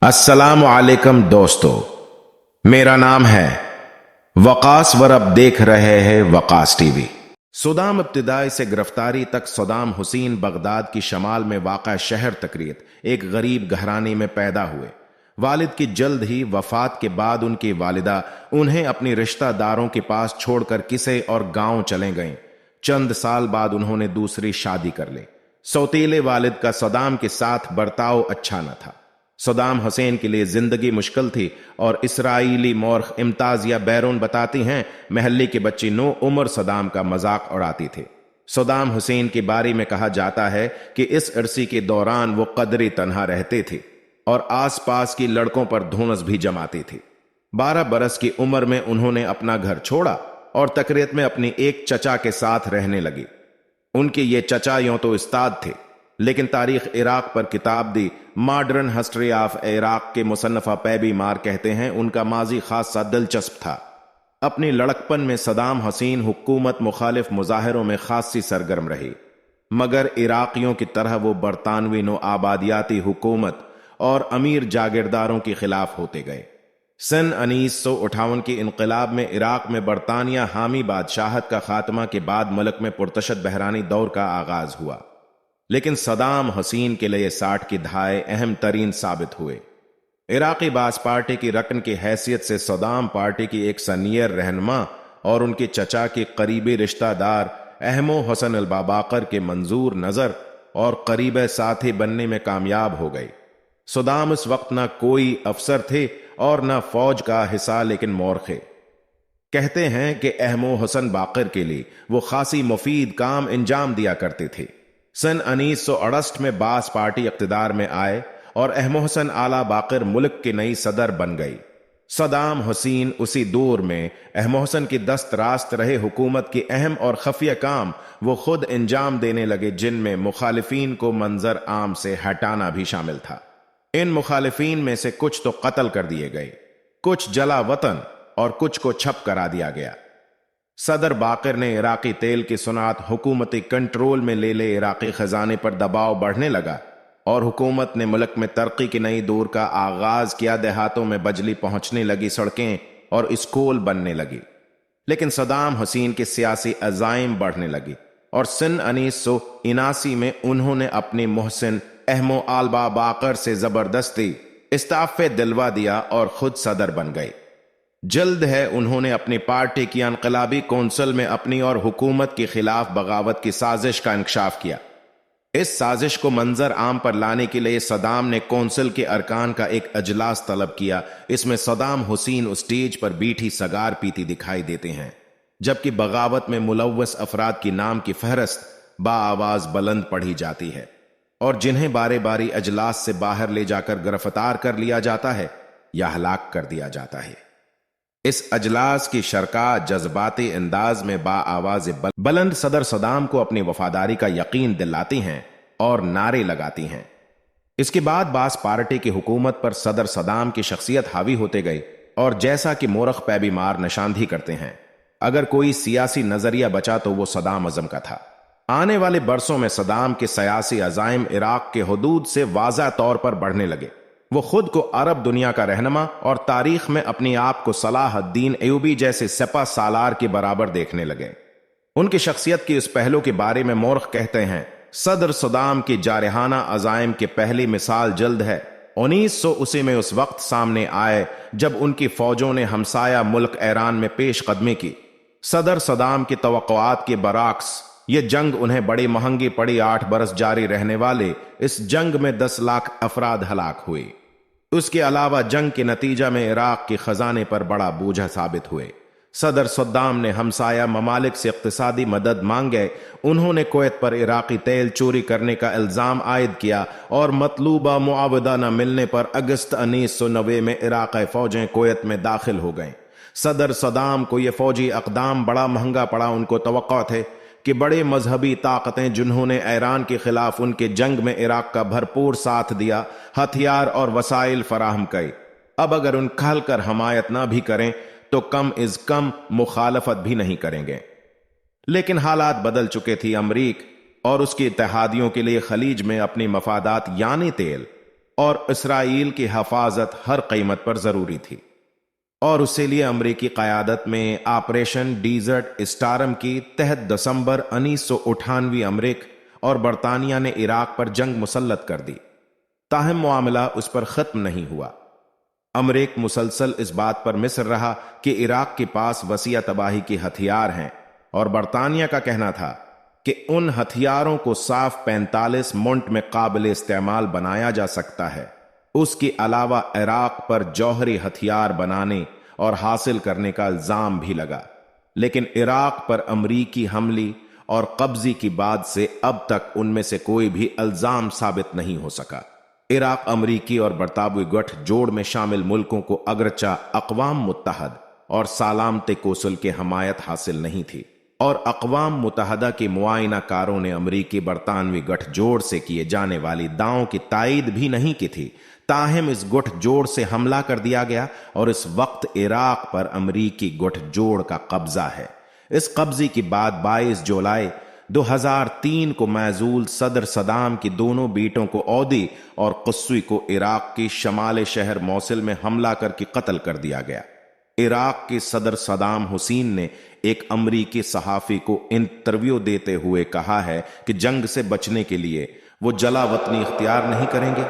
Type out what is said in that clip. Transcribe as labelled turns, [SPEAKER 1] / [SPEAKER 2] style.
[SPEAKER 1] अस्सलाम वालेकुम दोस्तों, मेरा नाम है वकास और अब देख रहे हैं वकास टीवी। सद्दाम इब्तिदाई से गिरफ्तारी तक सद्दाम हुसैन बगदाद की शमाल में वाक़ा शहर तकरीत एक गरीब घराने में पैदा हुए। वालिद की जल्द ही वफात के बाद उनकी वालिदा उन्हें अपने रिश्तेदारों के पास छोड़कर किसे और गांव चले गए। चंद साल बाद उन्होंने दूसरी शादी कर ली। सौतीले वालिद का सद्दाम के साथ बर्ताव अच्छा न था। सद्दाम हुसैन के लिए जिंदगी मुश्किल थी और इसराइली मौरख इम्ताज या बैरून बताती हैं महल्ले के बच्चे नो उम्र सद्दाम का मजाक उड़ाती थे। सद्दाम हुसैन के बारे में कहा जाता है कि इस अरसे के दौरान वो कदरे तन्हा रहते थे और आसपास की लड़कों पर धुनस भी जमाते थे। 12 बरस की उम्र में उन्होंने अपना घर छोड़ा और तकरीत में अपने एक चचा के साथ रहने लगे। उनके ये चचा यूं तो उस्ताद थे, लेकिन तारीख इराक पर किताब दी मॉडर्न हिस्ट्री ऑफ इराक के मुसन्नफा पैबी मार कहते हैं उनका माजी खासा दिलचस्प था। अपनी लड़कपन में सद्दाम हुसैन हुकूमत मुखालिफ मुजाहिरों में खासी सरगर्म रहे, मगर इराकियों की तरह वो बरतानवी नो आबादियाती हुकूमत और अमीर जागीरदारों के खिलाफ होते गए। सन 1958 के इनकलाब में इराक में बरतानिया हामी बादशाहत का खात्मा के बाद मुल्क में पुरतशद बहरानी दौर का आगाज हुआ, लेकिन सद्दाम हुसैन के लिए 60 की दहाई अहम तरीन साबित हुए। इराकी बास पार्टी की रकन की हैसियत से सद्दाम पार्टी की एक सीनियर रहनुमा और उनके चचा के करीबी रिश्तेदार अहमो हसन अल बाबाकर के मंजूर नजर और करीब साथी बनने में कामयाब हो गए। सद्दाम उस वक्त ना कोई अफसर थे और ना फौज का हिस्सा, लेकिन मोरखे। कहते हैं कि अहमो हसन बाकर के लिए वो खासी मुफीद काम अंजाम दिया करते थे। सन 1968 में बास पार्टी इक़्तिदार में आए और अहमो हसन आला बाकर मुल्क के नई सदर बन गई। सद्दाम हुसैन उसी दौर में अहमो हसन की दस्त रास्त रहे हुकूमत के अहम और खफिया काम वो खुद अंजाम देने लगे, जिनमें मुखालिफिन को मंजर आम से हटाना भी शामिल था। इन मुखालिफिन में से कुछ तो कत्ल कर दिए गए, कुछ जला वतन और कुछ को छप करा दिया गया। सदर बाकर ने इराकी तेल की सुनात हुकूमती कंट्रोल में ले इराकी खजाने पर दबाव बढ़ने लगा और हुकूमत ने मुल्क में तरक्की की नई दौर का आगाज किया। देहातों में बिजली पहुंचने लगी, सड़कें और स्कूल बनने लगी। लेकिन सद्दाम हुसैन के सियासी अजाइम बढ़ने लगी और सन 1979 में उन्होंने अपने मोहसिन अहमो आलबा बाकर से जबरदस्ती इस्तीफे दिलवा दिया और खुद सदर बन गए। जल्द है उन्होंने अपनी पार्टी की इनकलाबी कौंसिल में अपनी और हुकूमत के खिलाफ बगावत की साजिश का इंकशाफ किया। इस साजिश को मंजर आम पर लाने के लिए सद्दाम ने कौंसिल के अरकान का एक अजलास तलब किया। इसमें सद्दाम हुसैन स्टेज पर बैठी सगार पीती दिखाई देते हैं, जबकि बगावत में मुलव्वस अफराद की नाम की फहरस्त बाआवाज बुलंद पढ़ी जाती है और जिन्हें बारी बारी अजलास से बाहर ले जाकर गिरफ्तार कर लिया जाता है या हलाक कर दिया जाता है। इस अजलास की शरका जज्बाती अंदाज में बाआवाज बुलंद सदर सद्दाम को अपनी वफादारी का यकीन दिलाती हैं और नारे लगाती हैं। इसके बाद बास पार्टी की हुकूमत पर सदर सद्दाम की शख्सियत हावी होते गई और जैसा कि मोरख पैबी मार निशानदही करते हैं, अगर कोई सियासी नजरिया बचा तो वो सद्दाम अज़म का था। आने वाले बरसों में सद्दाम के सियासी अज़ाइम इराक के हुदूद से वाज़ा तौर पर बढ़ने लगे। वो खुद को अरब दुनिया का रहनुमा और तारीख में अपने आप को सलाहुद्दीन अयूबी जैसे सपा सालार के बराबर देखने लगे। उनकी शख्सियत के इस पहलू के बारे में मोरख कहते हैं सदर सद्दाम के जारहाना अज़ाइम की पहली मिसाल जल्द है 1980 में उस वक्त सामने आए जब उनकी फौजों ने हमसाया मुल्क ईरान में पेश कदमी की। सदर सद्दाम की तवक्कुआत के बरअक्स ये जंग उन्हें बड़ी महंगी पड़ी। 8 बरस जारी रहने वाले इस जंग में 10 लाख अफराद हलाक हुए। उसके अलावा जंग के नतीजा में इराक के खजाने पर बड़ा बोझा साबित हुए। सदर सद्दाम ने हमसाया ममालिक से इक्तिसादी मदद मांगे। उन्होंने कुवैत पर इराकी तेल चोरी करने का इल्जाम आयद किया और मतलूबा मुआवजा न मिलने पर अगस्त 1990 में इराकी फौजें कुवैत में दाखिल हो गईं। सदर सद्दाम को यह फौजी अकदाम बड़ा महंगा पड़ा। उनको तवक्को थे कि बड़े मजहबी ताकतें जिन्होंने ईरान के खिलाफ उनके जंग में इराक का भरपूर साथ दिया, हथियार और वसाइल फराहम करे, अब अगर उन खल कर हमायत ना भी करें तो कम इज कम मुखालफत भी नहीं करेंगे। लेकिन हालात बदल चुके थी। अमरीक और उसके इत्तेहादियों के लिए खलीज में अपनी मफादात यानी तेल اور اسرائیل کی حفاظت ہر قیمت پر ضروری تھی، اور اسی لیے امریکی قیادت میں آپریشن ڈیزرٹ اسٹارم کی تحت دسمبر 1998 امریک اور برطانیہ نے عراق پر جنگ مسلط کر دی۔ تاہم معاملہ اس پر ختم نہیں ہوا۔ امریک مسلسل اس بات پر مصر رہا کہ عراق کے پاس وسیع تباہی کے ہتھیار ہیں، اور برطانیہ کا کہنا تھا کہ ان ہتھیاروں کو صاف 45 منٹ میں قابل استعمال بنایا جا سکتا ہے۔ اس کے علاوہ عراق پر جوہری ہتھیار بنانے اور حاصل کرنے کا الزام بھی لگا، لیکن عراق پر امریکی حملے اور قبضے کی بعد سے اب تک ان میں سے کوئی بھی الزام ثابت نہیں ہو سکا۔ عراق امریکی اور برطانوی گٹھ جوڑ میں شامل ملکوں کو اگرچہ اقوام متحد اور سلامت کوسل کی حمایت حاصل نہیں تھی، اور اقوام متحدہ کے معائنہ کاروں نے امریکی برطانوی گٹھ جوڑ سے کیے جانے والی دعووں کی تائید بھی نہیں کی تھی، تاہم اس گٹھ جوڑ سے حملہ کر دیا گیا اور اس وقت عراق پر امریکی گٹھ جوڑ کا قبضہ ہے۔ اس قبضے کی بعد 22 جولائی 2003 کو معزول صدر صدام کی دونوں بیٹوں کو عودی اور قصوی کو عراق کی شمال شہر موصل میں حملہ کر کے قتل کر دیا گیا۔ عراق کے صدر صدام حسین نے ایک امریکی صحافی کو انٹرویو دیتے ہوئے کہا ہے کہ جنگ سے بچنے کے لیے وہ جلا وطنی اختیار نہیں کریں گے۔